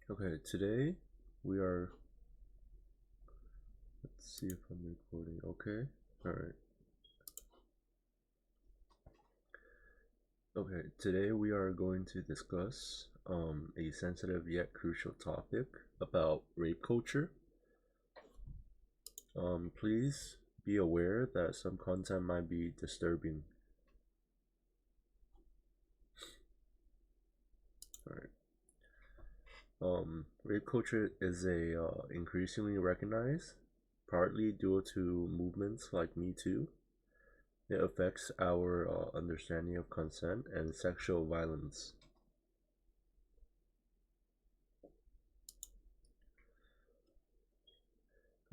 Okay, today we are. Let's see if I'm recording. Okay, alright. Okay, today we are going to discuss a sensitive yet crucial topic about rape culture. Please be aware that some content might be disturbing. Alright. Rape culture is a increasingly recognized, partly due to movements like Me Too. It affects our understanding of consent and sexual violence.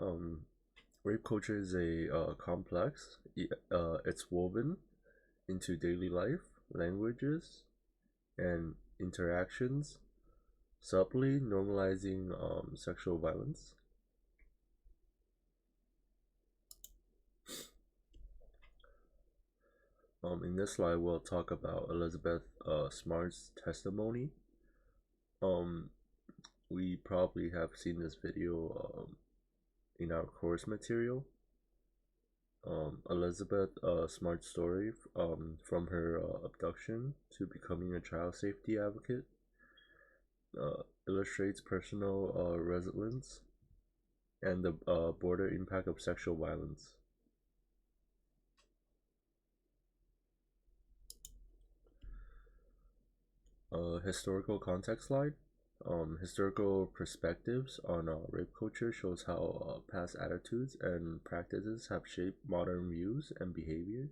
Um, Rape culture is a complex. It's woven into daily life, languages, and interactions, subtly normalizing sexual violence. In this slide, we'll talk about Elizabeth Smart's testimony. Um, we probably have seen this video in our course material. Elizabeth Smart's story from her abduction to becoming a child safety advocate illustrates personal resilience and the broader impact of sexual violence. Historical context slide. Historical perspectives on rape culture shows how past attitudes and practices have shaped modern views and behavior.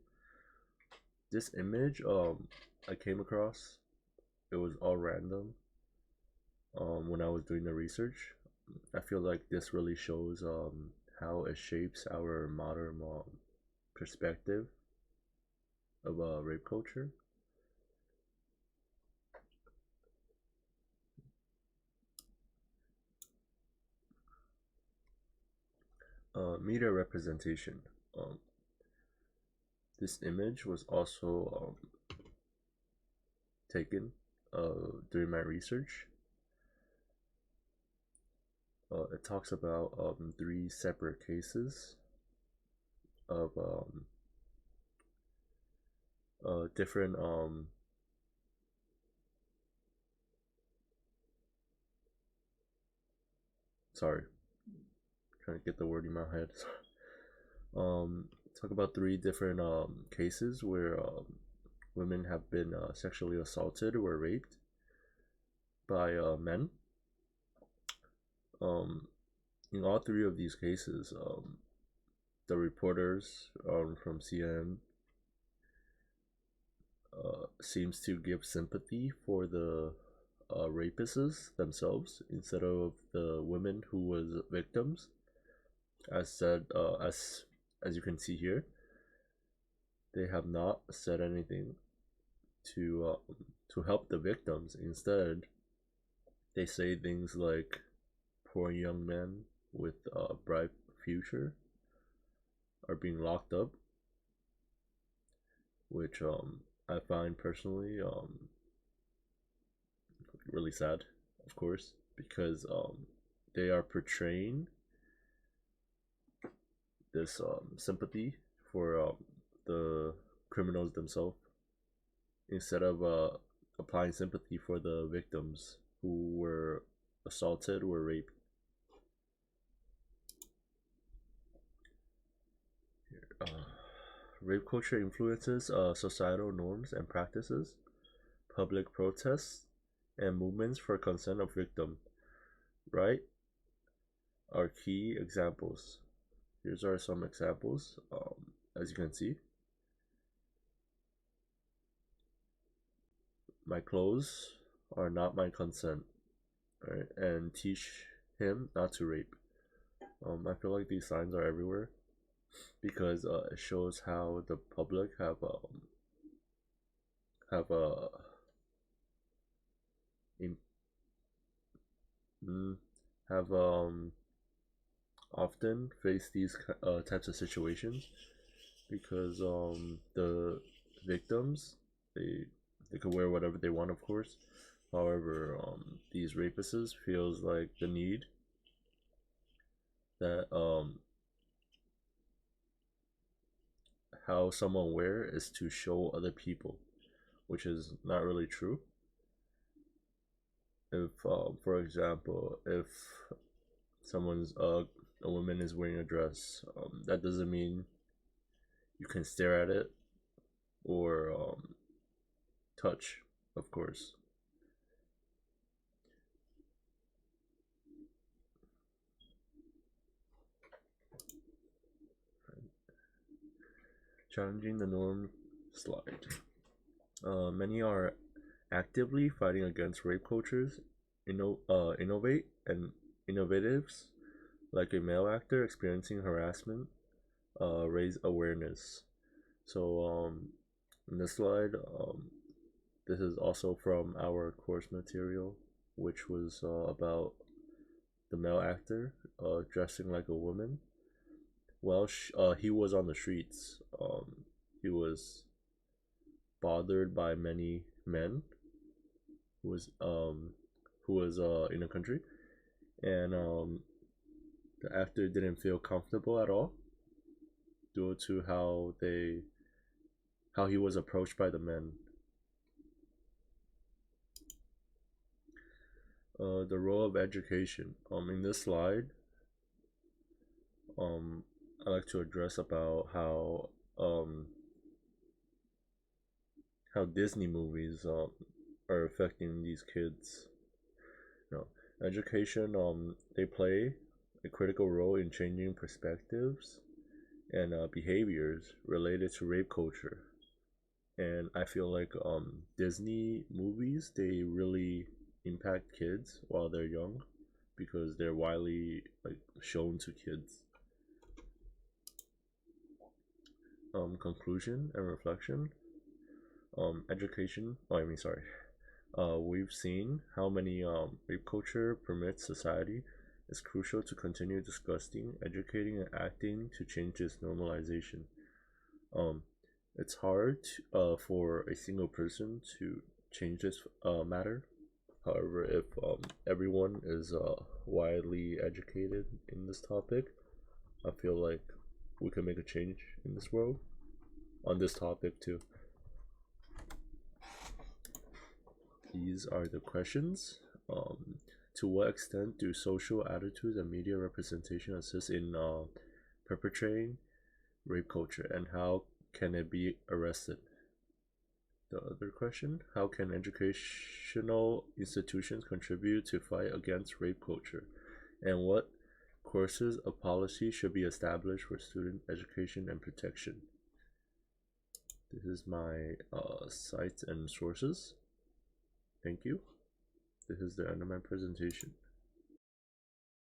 This image I came across, it was all random when I was doing the research. I feel like this really shows how it shapes our modern perspective of rape culture. Media representation. Um, this image was also taken during my research. It talks about three separate cases of different sorry, trying to get the word in my head. um, Talk about three different cases where women have been sexually assaulted or raped by men. Um, in all three of these cases, the reporters from CNN seems to give sympathy for the rapists themselves instead of the women who was victims. As said, as you can see here, they have not said anything to help the victims. Instead, they say things like "poor young men with a bright future are being locked up," which I find personally really sad, of course, because they are portraying this sympathy for the criminals themselves instead of applying sympathy for the victims who were assaulted or raped. Uh, Rape culture influences societal norms and practices, public protests, and movements for consent of victim, right, are key examples. Here's are some examples. As you can see, my clothes are not my consent, right? And teach him not to rape. I feel like these signs are everywhere because it shows how the public have in, mm, have often faced these types of situations because the victims, they they could wear whatever they want, of course. However, these rapists feels like the need that how someone wear is to show other people, which is not really true. If for example, if someone's a woman is wearing a dress, that doesn't mean you can stare at it or touch, of course. Challenging the norm slide. Many are actively fighting against rape cultures, innovate and innovatives like a male actor experiencing harassment, raise awareness. So in this slide, this is also from our course material, which was about the male actor dressing like a woman. Well, he was on the streets. He was bothered by many men who was in the country, and the actor didn't feel comfortable at all due to how he was approached by the men. The role of education. In this slide, I like to address about how Disney movies are affecting these kids. You know, education they play a critical role in changing perspectives and behaviors related to rape culture. And I feel like Disney movies they really impact kids while they're young because they're widely like shown to kids. Conclusion and reflection. Education. Oh, I mean, sorry. We've seen how many rape culture permits society is crucial to continue discussing, educating, and acting to change this normalization. Um, it's hard for a single person to change this matter. However, if everyone is widely educated in this topic, I feel like we can make a change in this world on this topic too. These are the questions. To what extent do social attitudes and media representation assist in perpetrating rape culture, and how can it be arrested? The other question: how can educational institutions contribute to fight against rape culture, and what courses of policy should be established for student education and protection? This is my sites and sources. Thank you. This is the end of my presentation.